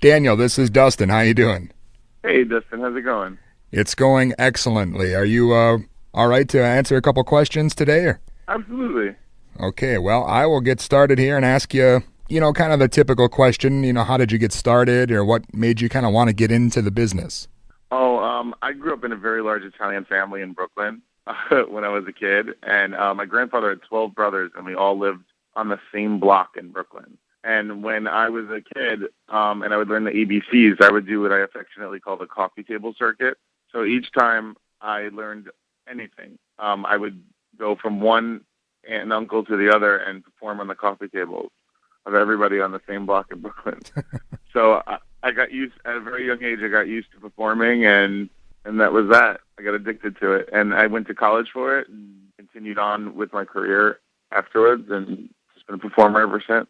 Daniel, this is Dustin. How you doing? Hey, Dustin, how's it going? It's going excellently. Are you all right to answer a couple questions today? Absolutely. Okay, well, I will get started here and ask you, kind of the typical question, how did you get started or what made you kind of want to get into the business? I grew up in a very large Italian family in Brooklyn when I was a kid, and my grandfather had 12 brothers, and we all lived on the same block in Brooklyn. And when I was a kid, and I would learn the ABCs, I would do what I affectionately call the coffee table circuit. So each time I learned anything, I would go from one aunt and uncle to the other and perform on the coffee tables of everybody on the same block in Brooklyn. So I got used, at a very young age, I got used to performing, and that was that. I got addicted to it. And I went to college for it and continued on with my career afterwards, and just been a performer ever since.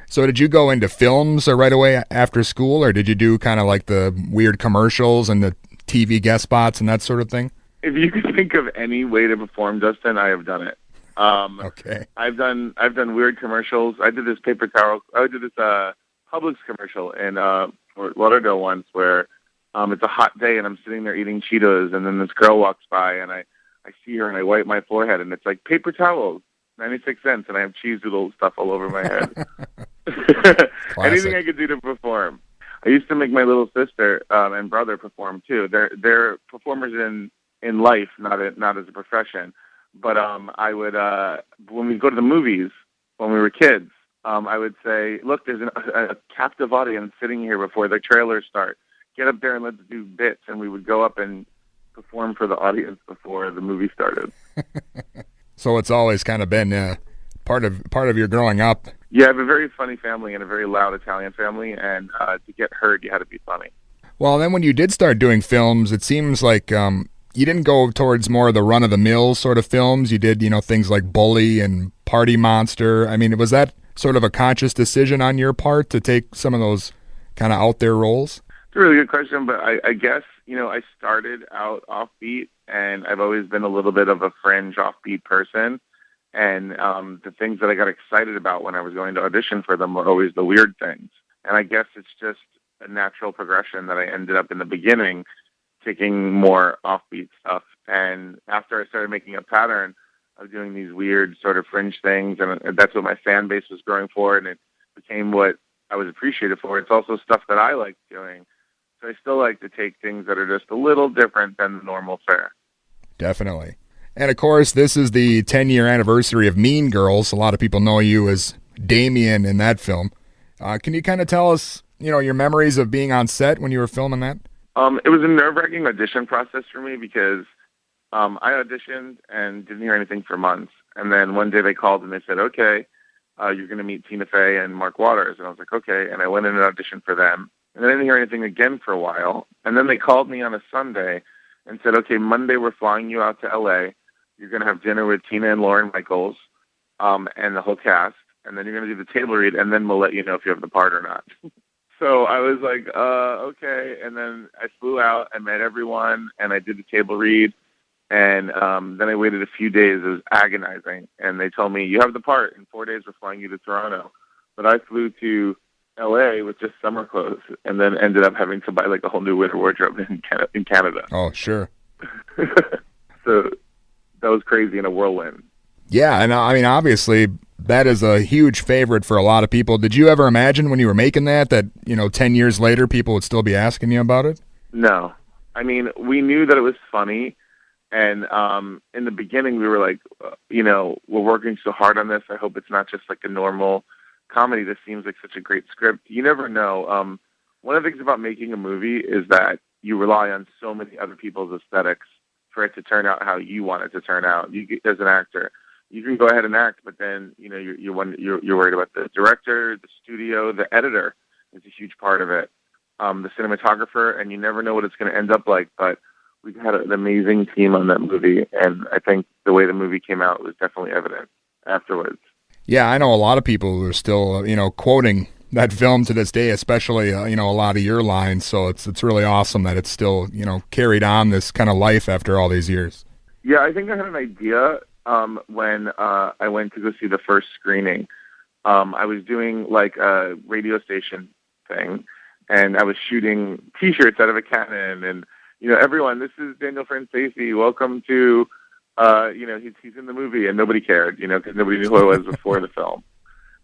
So did you go into films right away after school, or did you do kind of like the weird commercials and the TV guest spots and that sort of thing? If you could think of any way to perform, Justin, I have done it. Okay. I've done weird commercials. I did this paper towel. I did this Publix commercial in Fort Lauderdale once, where it's a hot day and I'm sitting there eating Cheetos, and then this girl walks by and I see her and I wipe my forehead, and it's like paper towels, 96 cents, and I have cheese doodle stuff all over my head. Anything I could do to perform. I used to make my little sister and brother perform too. They're performers in life, not as a profession. But I would when we go to the movies when we were kids, I would say, look, there's a captive audience sitting here before the trailers start. Get up there and let's do bits, and we would go up and perform for the audience before the movie started. So it's always kind of been part of your growing up. Yeah, I have a very funny family and a very loud Italian family, and to get heard, you had to be funny. Well, then when you did start doing films, it seems like you didn't go towards more of the run-of-the-mill sort of films. You did, things like Bully and Party Monster. I mean, was that sort of a conscious decision on your part to take some of those kind of out there roles? It's a really good question, but I guess, I started out offbeat, and I've always been a little bit of a fringe offbeat person. And the things that I got excited about when I was going to audition for them were always the weird things. And I guess it's just a natural progression that I ended up in the beginning taking more offbeat stuff. And after I started making a pattern of doing these weird sort of fringe things, and that's what my fan base was growing for, and it became what I was appreciated for. It's also stuff that I like doing. So I still like to take things that are just a little different than the normal fare. Definitely. And of course, this is the 10-year anniversary of Mean Girls. A lot of people know you as Damian in that film. Can you kind of tell us, your memories of being on set when you were filming that? It was a nerve-wracking audition process for me because I auditioned and didn't hear anything for months. And then one day they called and they said, okay, you're going to meet Tina Fey and Mark Waters. And I was like, okay. And I went in and auditioned for them. And then I didn't hear anything again for a while. And then they called me on a Sunday and said, okay, Monday we're flying you out to L.A. You're going to have dinner with Tina and Lauren Michaels and the whole cast. And then you're going to do the table read, and then we'll let you know if you have the part or not. So I was like, okay. And then I flew out, I met everyone, and I did the table read. And then I waited a few days. It was agonizing. And they told me, you have the part. In 4 days, we're flying you to Toronto. But I flew to L.A. with just summer clothes, and then ended up having to buy like a whole new winter wardrobe in Canada. Oh, sure. So that was crazy in a whirlwind. Yeah, and I mean, obviously, that is a huge favorite for a lot of people. Did you ever imagine when you were making that 10 years later, people would still be asking you about it? No. I mean, we knew that it was funny, and in the beginning, we were like, we're working so hard on this. I hope it's not just like a normal comedy. This seems like such a great script. You never know. One of the things about making a movie is that you rely on so many other people's aesthetics for it to turn out how you want it to turn out. You, as an actor, you can go ahead and act, but then you're worried about the director, the studio, the editor is a huge part of it, the cinematographer, and you never know what it's going to end up like. But we've had an amazing team on that movie, and I think the way the movie came out was definitely evident afterwards. Yeah, I know a lot of people who are still quoting that film to this day, especially a lot of your lines. So it's really awesome that it's still carried on this kind of life after all these years. Yeah, I think I had an idea when I went to go see the first screening. I was doing like a radio station thing, and I was shooting T-shirts out of a cannon, and everyone, this is Daniel Franzese. Welcome to, he's in the movie, and nobody cared, because nobody knew who I was before the film.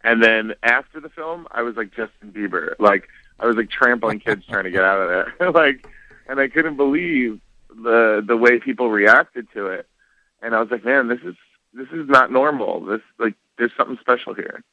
And then after the film, I was like Justin Bieber, like I was like trampling kids trying to get out of there, like, and I couldn't believe the way people reacted to it, and I was like, man, this is not normal. This, like, there's something special here.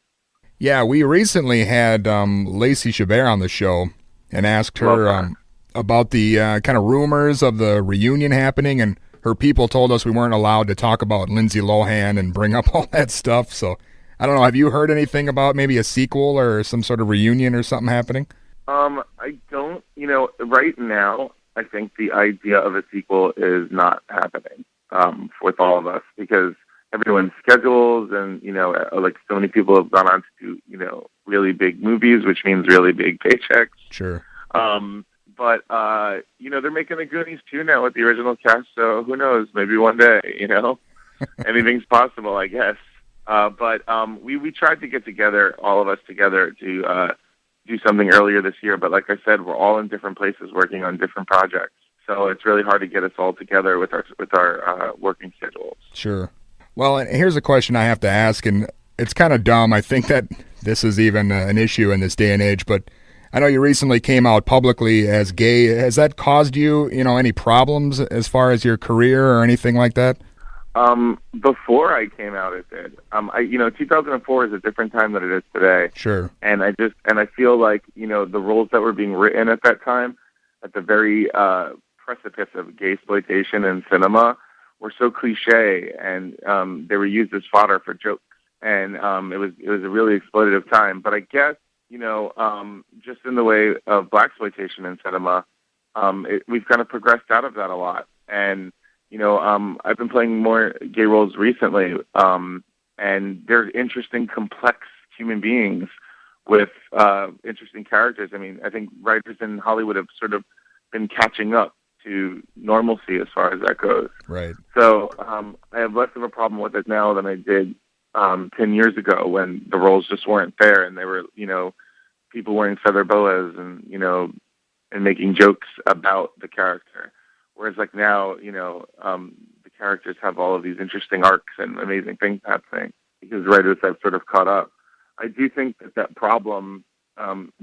Yeah, we recently had Lacey Chabert on the show and asked her about the kind of rumors of the reunion happening, and her people told us we weren't allowed to talk about Lindsay Lohan and bring up all that stuff. So I don't know. Have you heard anything about maybe a sequel or some sort of reunion or something happening? I don't. Right now, I think the idea of a sequel is not happening with all of us, because everyone's schedules and, like, so many people have gone on to do, really big movies, which means really big paychecks. Sure. But they're making the Goonies too now with the original cast, so who knows? Maybe one day, anything's possible, I guess. But we tried to get together, all of us together, to do something earlier this year. But like I said, we're all in different places working on different projects, so it's really hard to get us all together with our working schedules. Sure. Well, and here's a question I have to ask, and it's kind of dumb. I think that this is even an issue in this day and age, but I know you recently came out publicly as gay. Has that caused you, any problems as far as your career or anything like that? Before I came out, it did. 2004 is a different time than it is today. Sure. And I feel like, the roles that were being written at that time, at the very precipice of gay exploitation in cinema, were so cliche, and they were used as fodder for jokes. And it was a really exploitative time. But I guess, just in the way of blaxploitation in cinema, we've kind of progressed out of that a lot. And I've been playing more gay roles recently, and they're interesting, complex human beings with interesting characters. I mean, I think writers in Hollywood have sort of been catching up to normalcy as far as that goes. Right. So I have less of a problem with it now than I did 10 years ago, when the roles just weren't there, and they were, people wearing feather boas and, and making jokes about the character. Whereas, like, now, the characters have all of these interesting arcs and amazing things happening because writers have sort of caught up. I do think that problem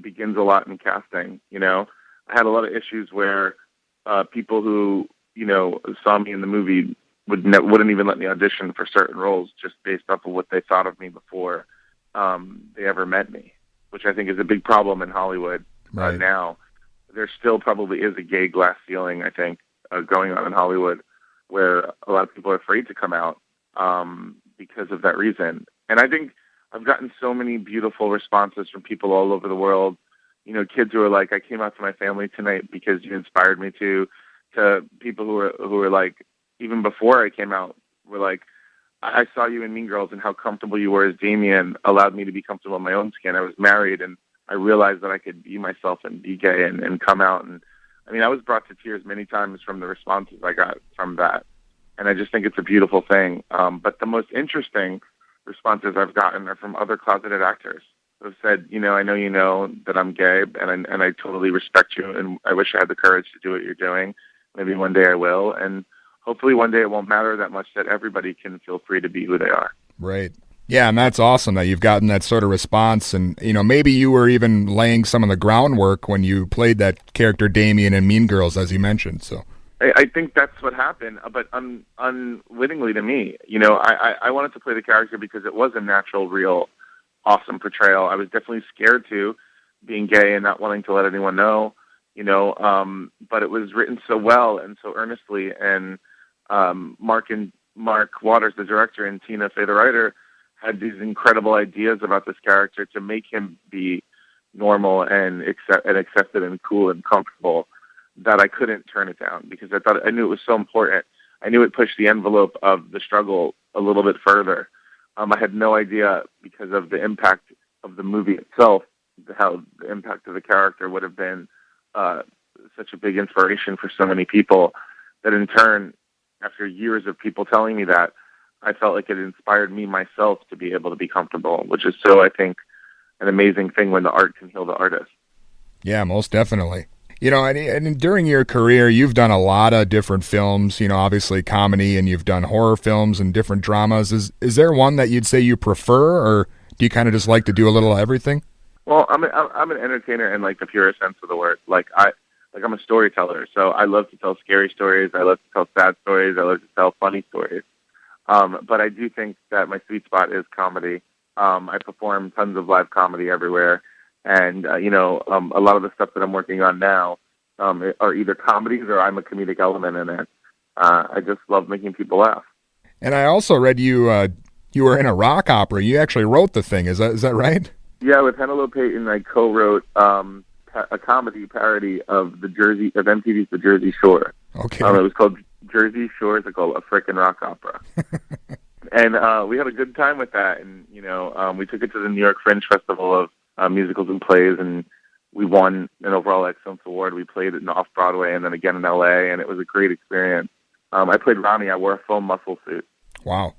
begins a lot in casting. I had a lot of issues where people who, saw me in the movie wouldn't even let me audition for certain roles just based off of what they thought of me before they ever met me, which I think is a big problem in Hollywood now. There still probably is a gay glass ceiling, I think, going on in Hollywood, where a lot of people are afraid to come out because of that reason. And I think I've gotten so many beautiful responses from people all over the world. Kids who are like, I came out to my family tonight because you inspired me to people who are like, even before I came out, were like, I saw you in Mean Girls, and how comfortable you were as Damian allowed me to be comfortable in my own skin. I was married, and I realized that I could be myself and be gay and come out. And I mean, I was brought to tears many times from the responses I got from that. And I just think it's a beautiful thing. But the most interesting responses I've gotten are from other closeted actors who have said, I know you know that I'm gay, and I totally respect you, and I wish I had the courage to do what you're doing. Maybe one day I will. And hopefully one day it won't matter that much, that everybody can feel free to be who they are. Right. Yeah, and that's awesome that you've gotten that sort of response. And, maybe you were even laying some of the groundwork when you played that character Damian in Mean Girls, as you mentioned. So I think that's what happened, but unwittingly to me. I wanted to play the character because it was a natural, real, awesome portrayal. I was definitely scared to, being gay and not wanting to let anyone know, but it was written so well and so earnestly. And Mark Waters, the director, and Tina Fey, the writer, had these incredible ideas about this character to make him be normal and accepted and cool and comfortable, that I couldn't turn it down, because I knew it was so important. I knew it pushed the envelope of the struggle a little bit further. I had no idea, because of the impact of the movie itself, how the impact of the character would have been such a big inspiration for so many people, that in turn, after years of people telling me that, I felt like it inspired me myself to be able to be comfortable, which is so, I think, an amazing thing when the art can heal the artist. Yeah, most definitely. And during your career, you've done a lot of different films, obviously comedy, and you've done horror films and different dramas. Is there one that you'd say you prefer, or do you kind of just like to do a little of everything? Well, I'm an entertainer in like the purest sense of the word. I'm a storyteller, so I love to tell scary stories. I love to tell sad stories. I love to tell funny stories. But I do think that my sweet spot is comedy. I perform tons of live comedy everywhere, and a lot of the stuff that I'm working on now are either comedies or I'm a comedic element in it. I just love making people laugh. And I also read you were in a rock opera. You actually wrote the thing. Is that right? Yeah, with Penelope Payton, I co-wrote a comedy parody of MTV's The Jersey Shore. Okay. It was called Jersey Shore, it's called a frickin' rock opera. And we had a good time with that. And, we took it to the New York Fringe Festival of Musicals and Plays, and we won an overall excellence award. We played it off-Broadway and then again in L.A., and it was a great experience. I played Ronnie. I wore a foam muscle suit. Wow.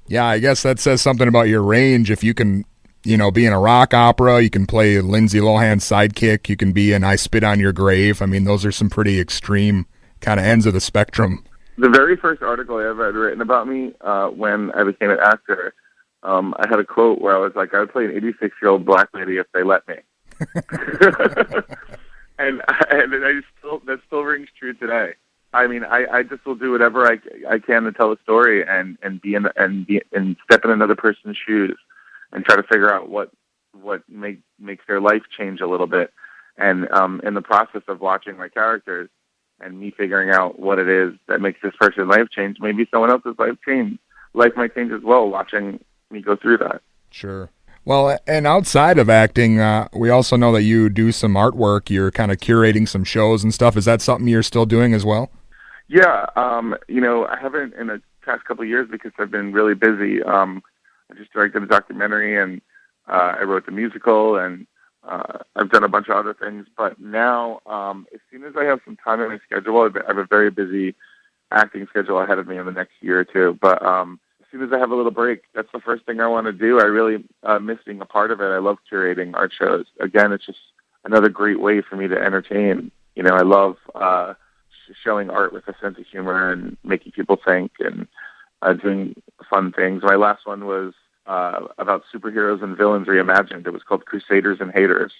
Yeah, I guess that says something about your range. If you can, be in a rock opera, you can play Lindsay Lohan's sidekick, you can be in I Spit on Your Grave. I mean, those are some pretty extreme kind of ends of the spectrum. The very first article I ever had written about me when I became an actor, I had a quote where I was like, I would play an 86-year-old black lady if they let me. and that still rings true today. I mean, I just will do whatever I can to tell a story and step in another person's shoes and try to figure out what makes their life change a little bit. And in the process of watching my characters and me figuring out what it is that makes this person's life change, maybe someone else's life might change as well watching me go through that. Sure. Well, and outside of acting, we also know that you do some artwork. You're kind of curating some shows and stuff. Is that something you're still doing as well? Yeah, I haven't in the past couple of years because I've been really busy. I just directed a documentary and I wrote the musical and I've done a bunch of other things. But now, as soon as I have some time in my schedule, I have a very busy acting schedule ahead of me in the next year or two. But as soon as I have a little break, that's the first thing I want to do. I really miss being a part of it. I love curating art shows. Again, it's just another great way for me to entertain. I love showing art with a sense of humor and making people think and doing fun things. My last one was about superheroes and villains reimagined. It was called Crusaders and Haters.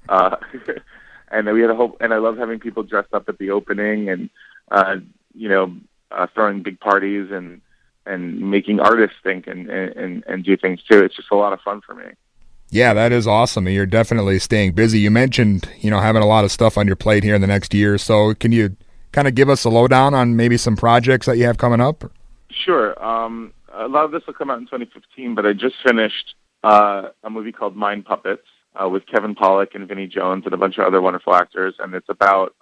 And we had and I love having people dressed up at the opening and, throwing big parties and making artists think and do things too. It's just a lot of fun for me. Yeah, that is awesome. You're definitely staying busy. You mentioned, having a lot of stuff on your plate here in the next year. So can you kind of give us a lowdown on maybe some projects that you have coming up? Sure. A lot of this will come out in 2015, but I just finished a movie called Mind Puppets with Kevin Pollak and Vinnie Jones and a bunch of other wonderful actors. And it's about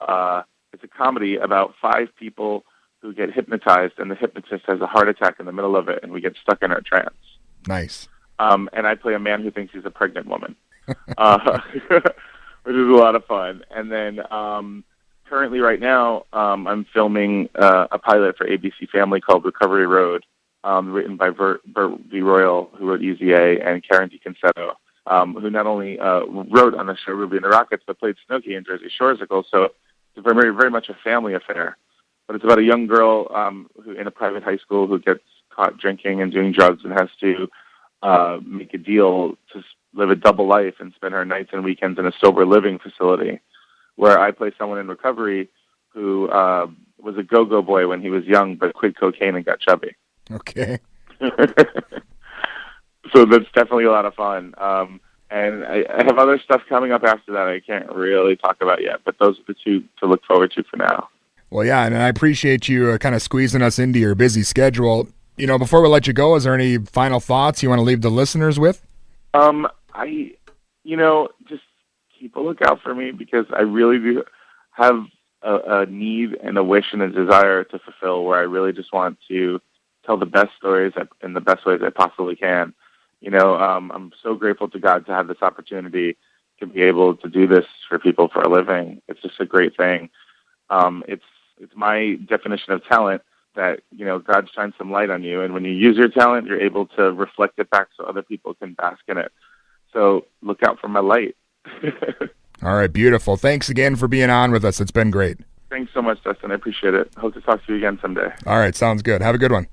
it's a comedy about 5 people who get hypnotized, and the hypnotist has a heart attack in the middle of it, and we get stuck in our trance. Nice. And I play a man who thinks he's a pregnant woman, which is a lot of fun. And then currently right now, I'm filming a pilot for ABC Family called Recovery Road, written by Bert V. Royal, who wrote Easy A, and Karen DiConsetto, who not only wrote on the show Ruby and the Rockets, but played Snooki in Jersey Shoresicle. So it's very, very much a family affair. But it's about a young girl who in a private high school who gets caught drinking and doing drugs and has to make a deal to live a double life and spend her nights and weekends in a sober living facility, where I play someone in recovery who was a go-go boy when he was young, but quit cocaine and got chubby. Okay. So that's definitely a lot of fun. And I have other stuff coming up after that I can't really talk about yet, but those are the 2 to look forward to for now. Well, yeah, and I appreciate you kind of squeezing us into your busy schedule. Before we let you go, is there any final thoughts you want to leave the listeners with? Just keep a lookout for me, because I really do have a need and a wish and a desire to fulfill, where I really just want to tell the best stories in the best ways I possibly can. I'm so grateful to God to have this opportunity to be able to do this for people for a living. It's just a great thing. It's my definition of talent that, God shines some light on you. And when you use your talent, you're able to reflect it back so other people can bask in it. So look out for my light. All right, beautiful. Thanks again for being on with us. It's been great. Thanks so much, Dustin. I appreciate it. Hope to talk to you again someday. All right, sounds good. Have a good one.